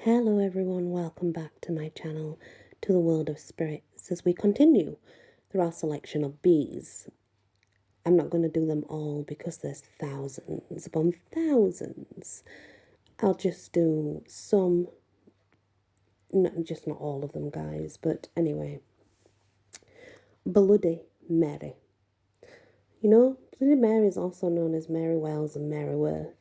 Hello everyone, welcome back to my channel, to the world of spirits, as we continue through our selection of bees. I'm not going to do them all because there's thousands upon thousands. I'll just do some, just not all of them guys, but anyway. Bloody Mary. Bloody Mary is also known as Mary Wells and Mary Worth.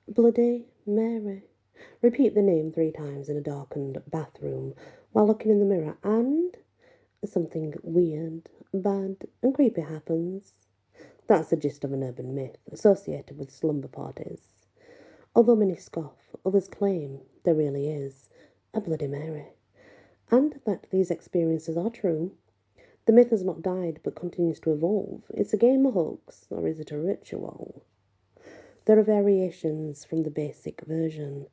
Bloody Mary. Repeat the name 3 times in a darkened bathroom while looking in the mirror and something weird, bad and creepy happens. That's the gist of an urban myth associated with slumber parties. Although many scoff, others claim there really is a Bloody Mary, and that these experiences are true. The myth has not died but continues to evolve. It's a game of hoax, or is it a ritual? There are variations from the basic version.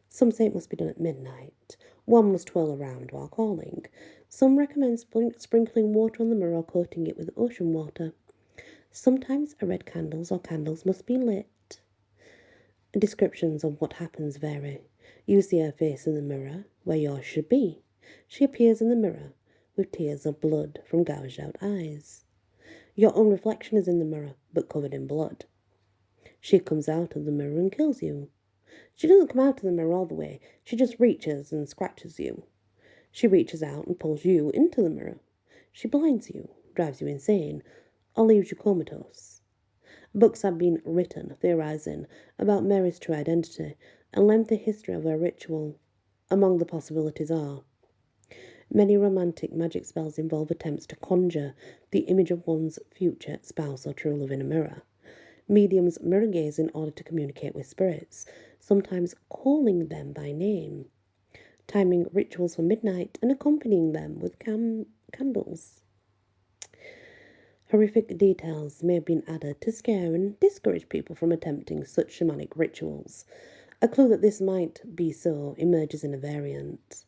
Some say it must be done at midnight. One must twirl around while calling. Some recommend sprinkling water on the mirror or coating it with ocean water. Sometimes red candles or candles must be lit. Descriptions of what happens vary. You see her face in the mirror, where yours should be. She appears in the mirror with tears of blood from gouged out eyes. Your own reflection is in the mirror, but covered in blood. She comes out of the mirror and kills you. She doesn't come out of the mirror all the way, she just reaches and scratches you. She reaches out and pulls you into the mirror. She blinds you, drives you insane, or leaves you comatose. Books have been written theorizing about Mary's true identity and lengthy history of her ritual. Among the possibilities are: many romantic magic spells involve attempts to conjure the image of one's future spouse or true love in a mirror. Mediums mirror gaze in order to communicate with spirits, sometimes calling them by name. Timing rituals for midnight and accompanying them with candles. Horrific details may have been added to scare and discourage people from attempting such shamanic rituals. A clue that this might be so emerges in a variant.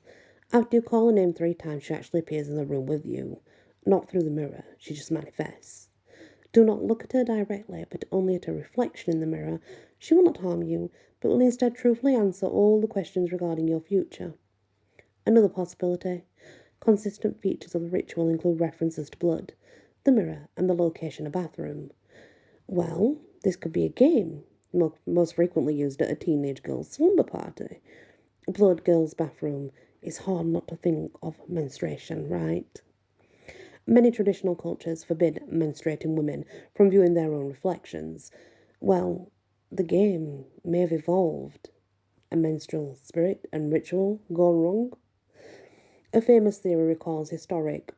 After you call her name 3 times, she actually appears in the room with you. Not through the mirror, she just manifests. Do not look at her directly, but only at her reflection in the mirror. She will not harm you, but will instead truthfully answer all the questions regarding your future. Another possibility: consistent features of the ritual include references to blood, the mirror, and the location of bathroom. Well, this could be a game, most frequently used at a teenage girl's slumber party. Blood, girl's bathroom. It's hard not to think of menstruation, right? Many traditional cultures forbid menstruating women from viewing their own reflections. Well, the game may have evolved. A menstrual spirit and ritual gone wrong? A famous theory recalls historic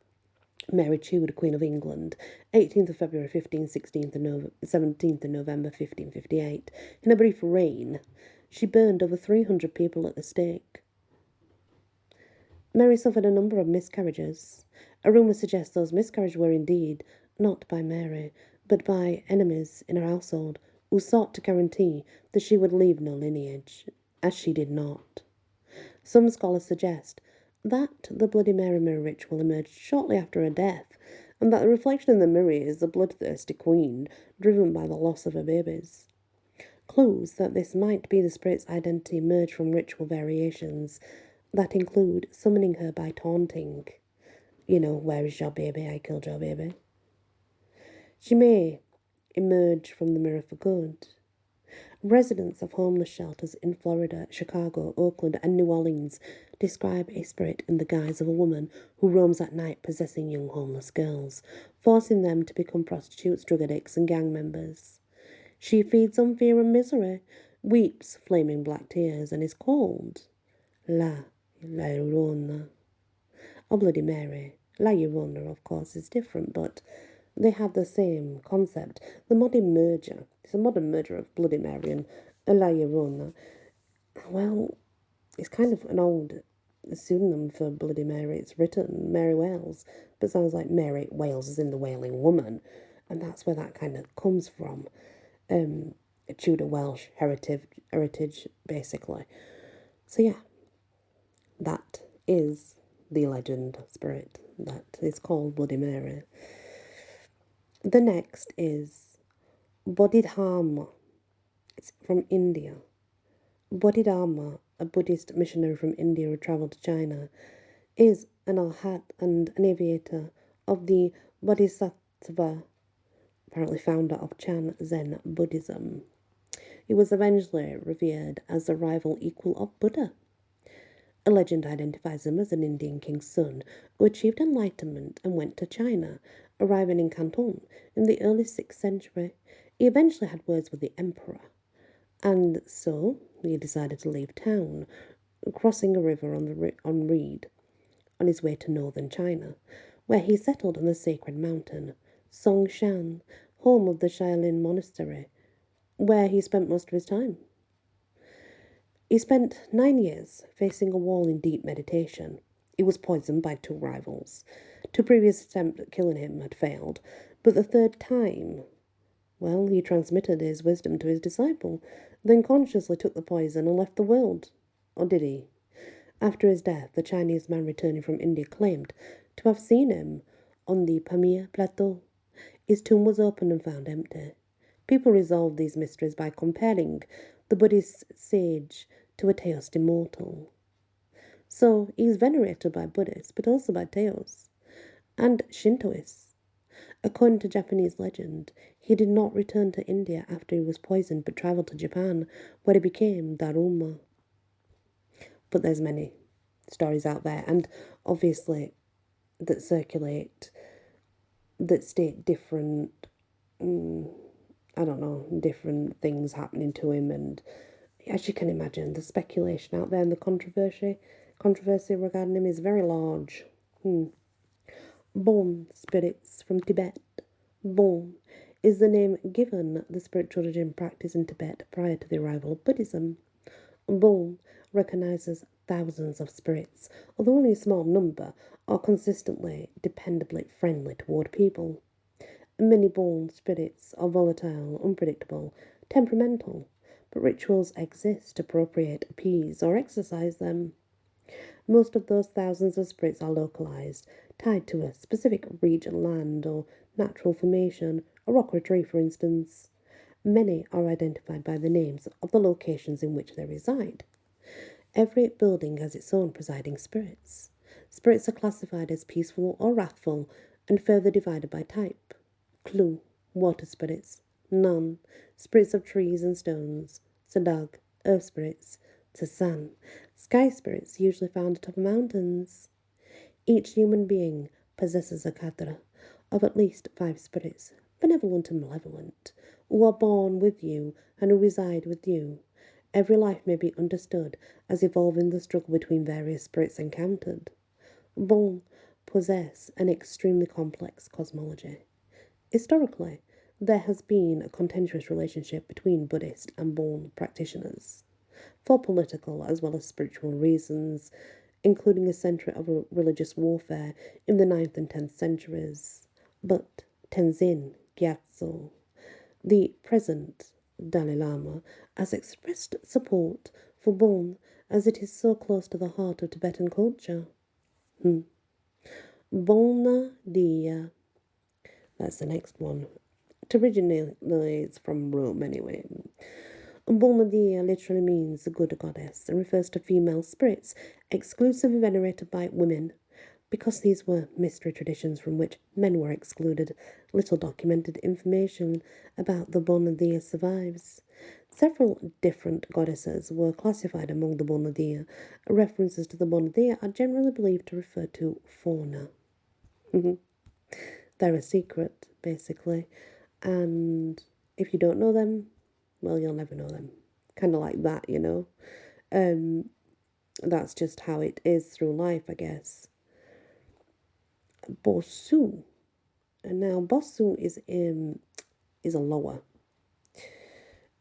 Mary Tudor, Queen of England, 18th of February 1516 to 17th of November 1558. In a brief reign, she burned over 300 people at the stake. Mary suffered a number of miscarriages. A rumour suggests those miscarriages were indeed not by Mary, but by enemies in her household who sought to guarantee that she would leave no lineage, as she did not. Some scholars suggest that the Bloody Mary mirror ritual emerged shortly after her death, and that the reflection in the mirror is the bloodthirsty queen driven by the loss of her babies. Clues that this might be the spirit's identity emerge from ritual variations that include summoning her by taunting. Where is your baby? I killed your baby. She may emerge from the mirror for good. Residents of homeless shelters in Florida, Chicago, Oakland, and New Orleans describe a spirit in the guise of a woman who roams at night possessing young homeless girls, forcing them to become prostitutes, drug addicts, and gang members. She feeds on fear and misery, weeps flaming black tears, and is called La Llorona, or Bloody Mary. La Llorona, of course, is different, but they have the same concept. The modern merger. It's a modern merger of Bloody Mary and La Llorona. Well, it's kind of an old pseudonym for Bloody Mary. It's written Mary Wales, but sounds like Mary Wales is in the Wailing Woman, and that's where that kind of comes from. A Tudor Welsh heritage, basically. So yeah, that is the legend spirit that is called Bloody Mary. The next is Bodhidharma. It's from India. Bodhidharma a Buddhist missionary from India who travelled to China, is an arhat and an aviator of the Bodhisattva, apparently founder of Chan Zen Buddhism. He was eventually revered as the rival equal of Buddha. A legend identifies him as an Indian king's son who achieved enlightenment and went to China, arriving in Canton in the early 6th century. He eventually had words with the emperor, and so he decided to leave town, crossing a river on Reed on his way to northern China, where he settled on the sacred mountain Songshan, home of the Shaolin monastery, where he spent most of his time. He spent 9 years facing a wall in deep meditation. He was poisoned by 2 rivals. 2 previous attempts at killing him had failed, but the third time, well, he transmitted his wisdom to his disciple, then consciously took the poison and left the world. Or did he? After his death, the Chinese man returning from India claimed to have seen him on the Pamir Plateau. His tomb was opened and found empty. People resolved these mysteries by comparing the Buddhist sage to a Taoist immortal. So he is venerated by Buddhists, but also by Taoists and Shintoists. According to Japanese legend, he did not return to India after he was poisoned, but travelled to Japan, where he became Daruma. But there's many stories out there, and obviously that circulate, that state different, I don't know, different things happening to him, and as you can imagine, the speculation out there and the controversy regarding him is very large. Bon spirits from Tibet. Bon is the name given the spiritual religion practiced in Tibet prior to the arrival of Buddhism. Bon recognizes thousands of spirits, although only a small number are consistently, dependably friendly toward people. Many Bon spirits are volatile, unpredictable, temperamental, but rituals exist to appropriate, appease, or exercise them. Most of those thousands of spirits are localized, tied to a specific region, land, or natural formation, a rock or a tree, for instance. Many are identified by the names of the locations in which they reside. Every building has its own presiding spirits. Spirits are classified as peaceful or wrathful and further divided by type. Clue, water spirits. Nun, spirits of trees and stones. Sadag, earth spirits. Tsasan, sky spirits usually found atop mountains. Each human being possesses a cadre of at least 5 spirits, benevolent and malevolent, who are born with you and who reside with you. Every life may be understood as evolving the struggle between various spirits encountered. Bon possess an extremely complex cosmology. Historically, there has been a contentious relationship between Buddhist and Bon practitioners, for political as well as spiritual reasons, including a century of religious warfare in the 9th and 10th centuries. But Tenzin Gyatso, the present Dalai Lama, has expressed support for Bon as it is so close to the heart of Tibetan culture. Bona Dia. That's the next one. It originally is from Rome anyway. Bona Dia literally means the good goddess and refers to female spirits exclusively venerated by women. Because these were mystery traditions from which men were excluded, little documented information about the Bona Dia survives. Several different goddesses were classified among the Bona Dia. References to the Bona Dia are generally believed to refer to fauna. They're a secret, basically, and if you don't know them, well, you'll never know them. Kind of like that, you know. That's just how it is through life, I guess. Bosu. And now Bosu is a lower.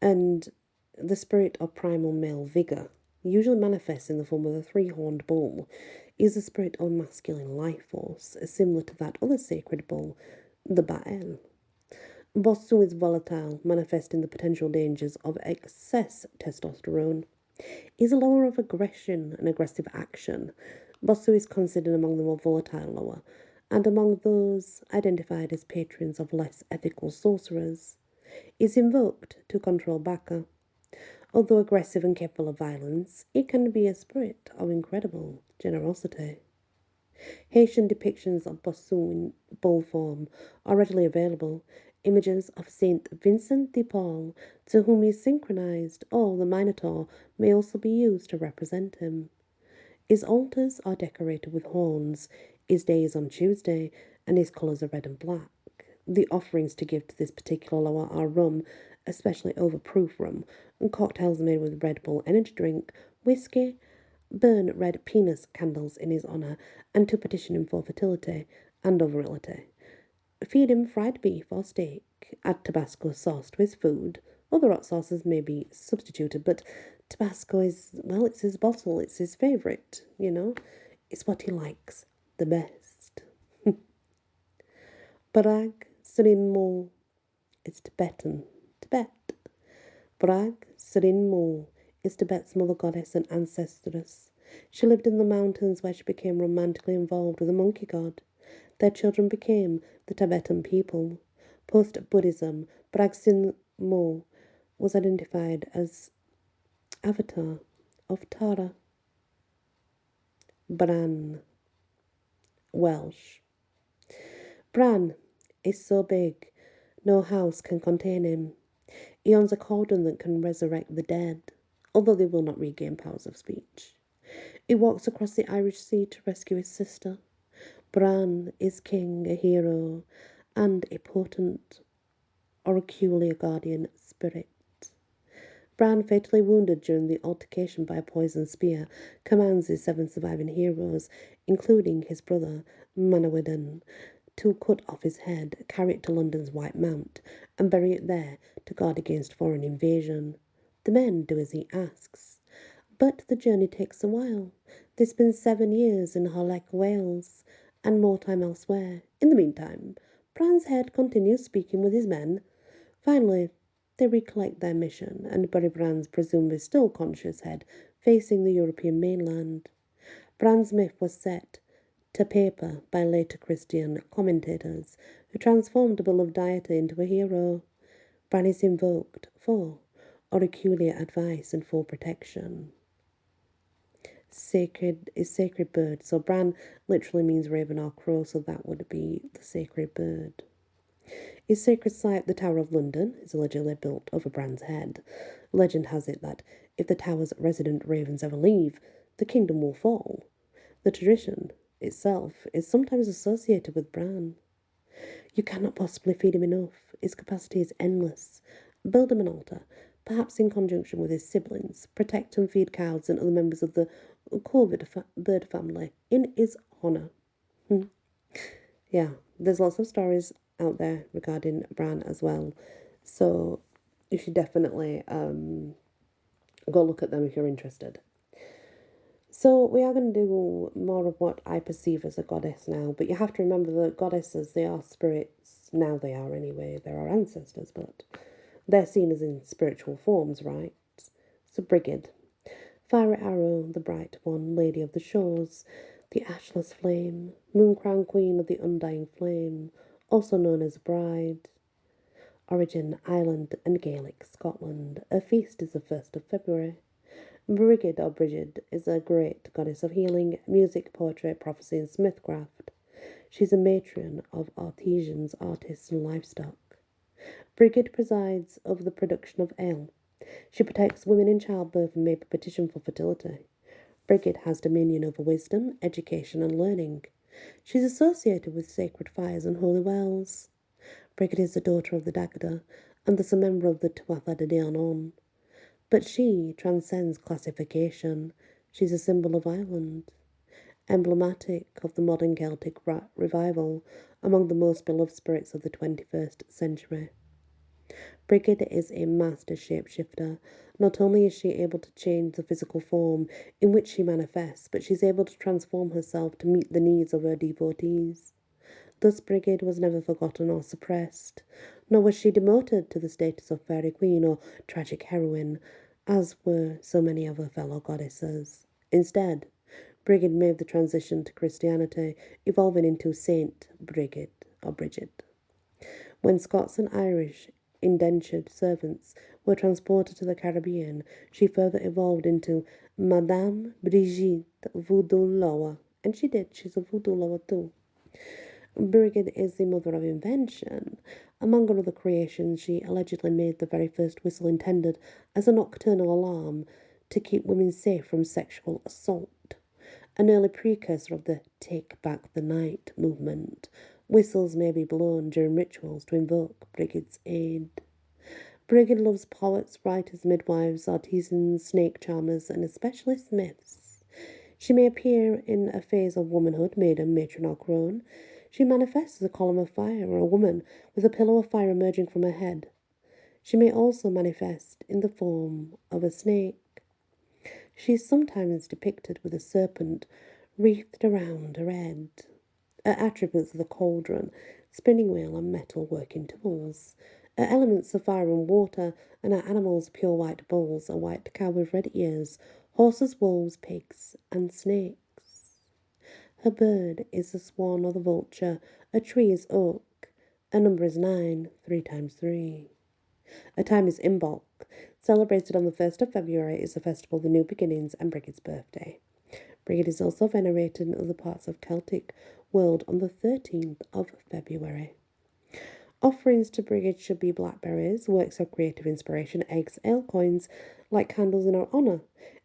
And the spirit of primal male vigour, usually manifests in the form of a 3-horned bull, is a spirit of masculine life force, similar to that other sacred bull, the Baal. Bosu is volatile, manifesting the potential dangers of excess testosterone. Is a lower of aggression and aggressive action. Bosu is considered among the more volatile lower, and among those identified as patrons of less ethical sorcerers. Is invoked to control Baka. Although aggressive and capable of violence, it can be a spirit of incredible generosity. Haitian depictions of Bossu in bull form are readily available. Images of Saint Vincent de Paul, to whom he synchronized, or the Minotaur, may also be used to represent him. His altars are decorated with horns. His day is on Tuesday, and his colours are red and black. The offerings to give to this particular loa are rum, especially overproof rum, and cocktails made with Red Bull energy drink, whiskey, burn red penis candles in his honour, and to petition him for fertility and virility. Feed him fried beef or steak, add Tabasco sauce to his food. Other hot sauces may be substituted, but Tabasco is, well, it's his bottle, it's his favourite, you know? It's what he likes the best. Brag Serin Mo is Tibetan. Tibet. Brag Serin Mo is Tibet's mother goddess and ancestress. She lived in the mountains where she became romantically involved with a monkey god. Their children became the Tibetan people. Post-Buddhism, Bragsin Mo was identified as avatar of Tara. Bran, Welsh. Bran is so big, no house can contain him. He owns a cauldron that can resurrect the dead, although they will not regain powers of speech. He walks across the Irish Sea to rescue his sister. Bran is king, a hero, and a potent oracular guardian spirit. Bran, fatally wounded during the altercation by a poisoned spear, commands his 7 surviving heroes, including his brother Manawydan, to cut off his head, carry it to London's White Mount, and bury it there to guard against foreign invasion. The men do as he asks. But the journey takes a while. They spend 7 years in Harlech, Wales, and more time elsewhere. In the meantime, Bran's head continues speaking with his men. Finally, they recollect their mission and bury Bran's presumably still conscious head facing the European mainland. Bran's myth was set to paper by later Christian commentators who transformed a beloved deity into a hero. Bran is invoked for oracular advice and for protection. Sacred is sacred bird, so Bran literally means raven or crow, so that would be the sacred bird. His sacred site, the Tower of London, is allegedly built over Bran's head. Legend has it that if the tower's resident ravens ever leave, the kingdom will fall. The tradition itself is sometimes associated with Bran. You cannot possibly feed him enough. His capacity is endless. Build him an altar, perhaps in conjunction with his siblings. Protect and feed cows and other members of the corvid bird family in his honour. Yeah, there's lots of stories out there regarding Bran as well. So you should definitely go look at them if you're interested. So we are going to do more of what I perceive as a goddess now, but you have to remember that goddesses, they are spirits. Now they are anyway. They're our ancestors, but they're seen as in spiritual forms, right? So Brigid. Fiery Arrow, the Bright One, Lady of the Shores, the Ashless Flame, Moon-crowned Queen of the Undying Flame, also known as Bride. Origin, Ireland and Gaelic, Scotland. Her feast is the 1st of February. Brigid or Brigid is a great goddess of healing, music, poetry, prophecy, and smithcraft. She's a matron of artisans, artists, and livestock. Brigid presides over the production of ale. She protects women in childbirth and may petition for fertility. Brigid has dominion over wisdom, education, and learning. She's associated with sacred fires and holy wells. Brigid is the daughter of the Dagda, and thus a member of the Tuatha De Danann. But she transcends classification. She's a symbol of Ireland, emblematic of the modern Celtic revival, among the most beloved spirits of the 21st century. Brigid is a master shapeshifter. Not only is she able to change the physical form in which she manifests, but she's able to transform herself to meet the needs of her devotees. Thus Brigid was never forgotten or suppressed, nor was she demoted to the status of fairy queen or tragic heroine, as were so many of her fellow goddesses. Instead, Brigid made the transition to Christianity, evolving into Saint Brigid or Bridget. When Scots and Irish indentured servants were transported to the Caribbean, she further evolved into Madame Brigitte Voodoo Lower. And she did, she's a voodoo lover too. Brigid is the mother of invention. Among her other creations, she allegedly made the very first whistle intended as a nocturnal alarm to keep women safe from sexual assault. An early precursor of the Take Back the Night movement, whistles may be blown during rituals to invoke Brigid's aid. Brigid loves poets, writers, midwives, artisans, snake charmers, and especially smiths. She may appear in a phase of womanhood, maiden, matron, or crone. She manifests as a column of fire or a woman with a pillar of fire emerging from her head. She may also manifest in the form of a snake. She is sometimes depicted with a serpent wreathed around her head. Her attributes are the cauldron, spinning wheel, and metal working tools. Her elements are fire and water, and her animals pure white bulls, a white cow with red ears, horses, wolves, pigs, and snakes. Her bird is the swan or the vulture. Her tree is oak. Her number is 9, 3 times 3. Her time is Imbolc. Celebrated on the 1st of February is the festival of the new beginnings and Brigid's birthday. Brigid is also venerated in other parts of Celtic world on the 13th of February. Offerings to Brigid should be blackberries, works of creative inspiration, eggs, ale coins, like candles in her honour.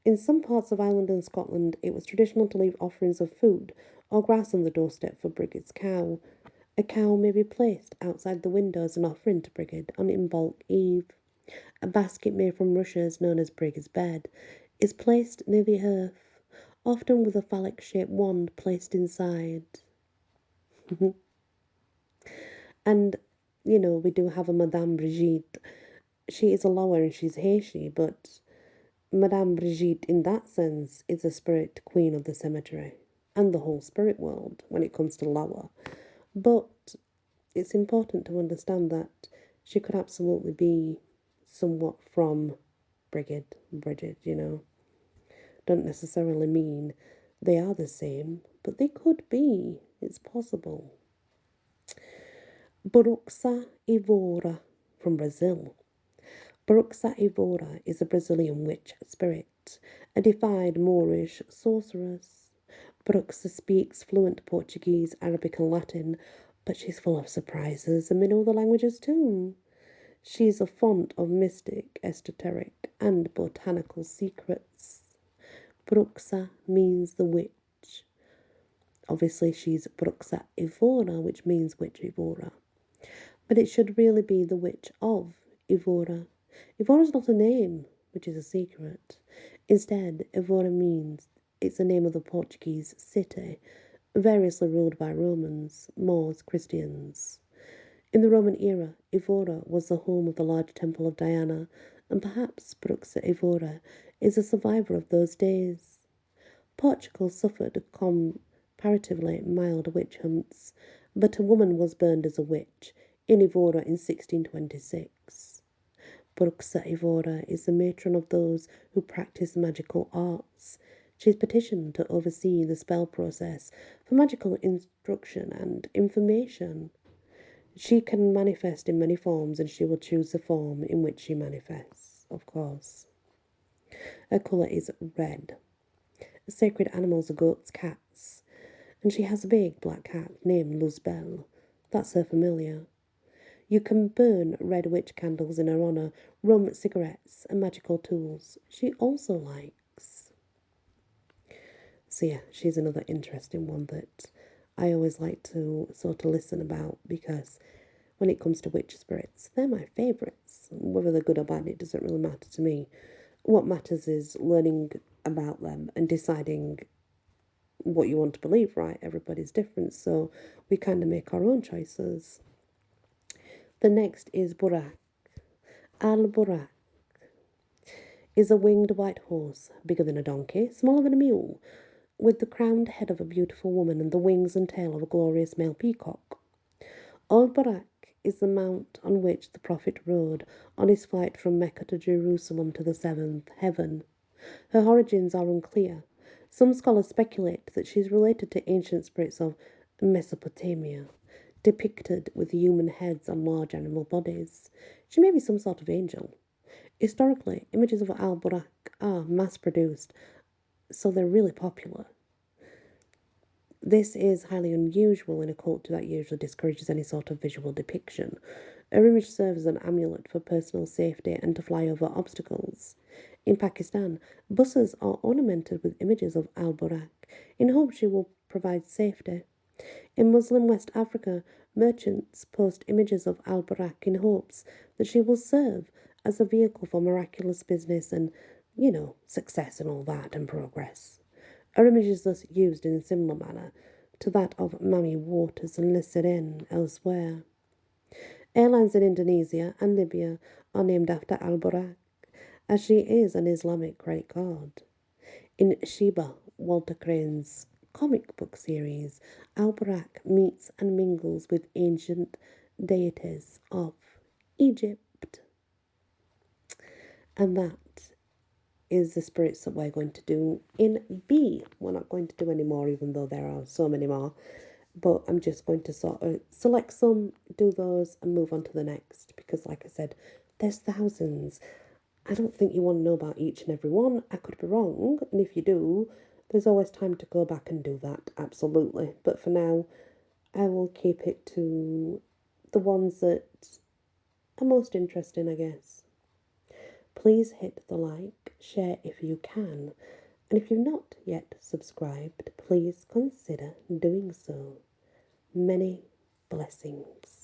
In some parts of Ireland and Scotland, it was traditional to leave offerings of food or grass on the doorstep for Brigid's cow. A cow may be placed outside the window as an offering to Brigid on Imbolc Eve. A basket made from rushes, known as Brigid's bed, is placed near the hearth, often with a phallic-shaped wand placed inside. And, we do have a Madame Brigitte. She is a lower and she's Haitian, but Madame Brigitte, in that sense, is the spirit queen of the cemetery and the whole spirit world when it comes to lower. But it's important to understand that she could absolutely be somewhat from Bridget, Don't necessarily mean they are the same, but they could be. It's possible. Bruxa Evora from Brazil. Bruxa Evora is a Brazilian witch spirit, a defied Moorish sorceress. Bruxa speaks fluent Portuguese, Arabic, and Latin, but she's full of surprises and many other languages too. She's a font of mystic, esoteric, and botanical secrets. Bruxa means the witch. Obviously, she's Bruxa Evora, which means witch Evora. But it should really be the witch of Evora. Evora is not a name, which is a secret. Instead, Evora means it's the name of the Portuguese city, variously ruled by Romans, Moors, Christians. In the Roman era, Evora was the home of the large temple of Diana, and perhaps Bruxa Evora is a survivor of those days. Portugal suffered comparatively mild witch hunts, but a woman was burned as a witch in Evora in 1626. Bruxa Evora is the matron of those who practice magical arts. She is petitioned to oversee the spell process for magical instruction and information. She can manifest in many forms, and she will choose the form in which she manifests, of course. Her colour is red. Sacred animals are goats, cats, and she has a big black cat named Luzbel. That's her familiar. You can burn red witch candles in her honour, rum, cigarettes, and magical tools. She also likes. So yeah, she's another interesting one that I always like to sort of listen about, because when it comes to witch spirits, they're my favourites. Whether they're good or bad, it doesn't really matter to me. What matters is learning about them and deciding what you want to believe, right? Everybody's different, so we kind of make our own choices. The next is Burak. Al-Burak is a winged white horse, bigger than a donkey, smaller than a mule, with the crowned head of a beautiful woman and the wings and tail of a glorious male peacock. Al-Burak is the mount on which the Prophet rode on his flight from Mecca to Jerusalem to the seventh heaven. Her origins are unclear. Some scholars speculate that she is related to ancient spirits of Mesopotamia. depicted with human heads on large animal bodies. She may be some sort of angel. Historically, images of Al Burak are mass produced, so they're really popular. This is highly unusual in a culture that usually discourages any sort of visual depiction. Her image serves as an amulet for personal safety and to fly over obstacles. In Pakistan, buses are ornamented with images of Al Burak in hopes she will provide safety. In Muslim West Africa, merchants post images of Al Burak in hopes that she will serve as a vehicle for miraculous business and, success and all that and progress. Her image is thus used in a similar manner to that of Mami Waters and Listerine elsewhere. Airlines in Indonesia and Libya are named after Al Burak, as she is an Islamic great god. In Sheba, Walter Crane's comic book series, Al Burak meets and mingles with ancient deities of Egypt. And that is the spirits that we're going to do in B. We're not going to do any more, even though there are so many more. But I'm just going to sort of select some, do those, and move on to the next. Because, like I said, there's thousands. I don't think you want to know about each and every one. I could be wrong. And if you do, there's always time to go back and do that. Absolutely. But for now, I will keep it to the ones that are most interesting, I guess. Please hit the like, share if you can, and if you've not yet subscribed, please consider doing so. Many blessings.